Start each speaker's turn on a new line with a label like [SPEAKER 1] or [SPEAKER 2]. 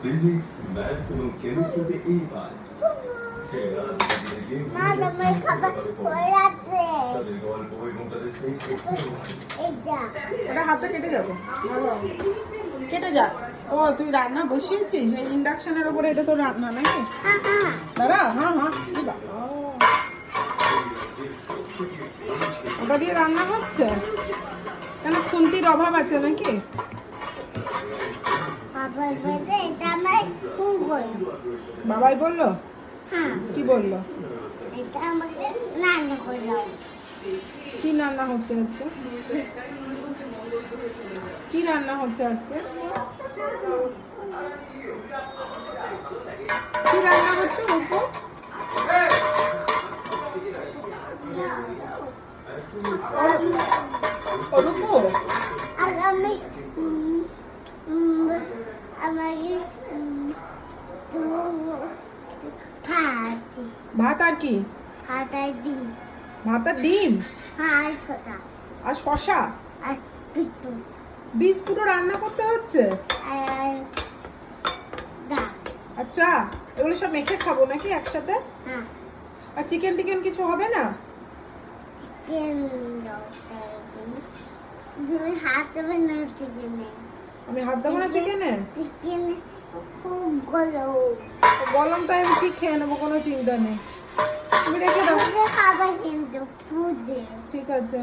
[SPEAKER 1] Physics maths এবং কেমিস্ট্রিতে এই পায়।
[SPEAKER 2] মা তোমার খাবার হয়ে আছে।
[SPEAKER 1] তাদের গল্প এবং তাদের স্পেস
[SPEAKER 2] এইটা
[SPEAKER 3] ওটা হাতটা কেটে যাবে ভালো কেটে যা। ও তুই রান্না বসিয়েছিস এই ইন্ডাকশনের উপরে, এটা তো রান্না নাকি? দাদা হ্যাঁ হ্যাঁ এই বাবা। ওটা দিয়ে রান্না হচ্ছে কেন? খুন্তির অভাব আছে নাকি?
[SPEAKER 2] বাবার বলতে এটা আমার খুব বড়।
[SPEAKER 3] বাবাই বললো?
[SPEAKER 2] হ্যাঁ
[SPEAKER 3] কি বললো?
[SPEAKER 2] এটা আমাকে রান্না করে দাও।
[SPEAKER 3] কি রান্না হচ্ছে আজকে? কি রান্না হচ্ছে আজকে? কি রান্না হচ্ছে উপো? রূপো
[SPEAKER 2] আর আমি আমাকে ভাত
[SPEAKER 3] ভাত আর কি?
[SPEAKER 2] ভাত আর ডিম।
[SPEAKER 3] ভাত আর ডিম
[SPEAKER 2] আর সোটা
[SPEAKER 3] আর শশা
[SPEAKER 2] আর পিটু
[SPEAKER 3] বিস্কুটও রান্না করতে হচ্ছে?
[SPEAKER 2] আর ডাল।
[SPEAKER 3] আচ্ছা এগুলো সব মেখে খাবো নাকি একসাথে?
[SPEAKER 2] হ্যাঁ
[SPEAKER 3] আর চিকেন টিকেন কিছু হবে না?
[SPEAKER 2] চিকেন দাও তুমি হাত দেবে না চিকেনে।
[SPEAKER 3] আমি হাত দেবো না চিকেনে?
[SPEAKER 2] চিকেনে খুব গরম।
[SPEAKER 3] বললাম তাই আমি ঠিক খেয়ে নেবো, কোনো চিন্তা নেই। তুমি রেখে দাও।
[SPEAKER 2] খাবার কিন্তু ফুদে
[SPEAKER 3] ঠিক আছে।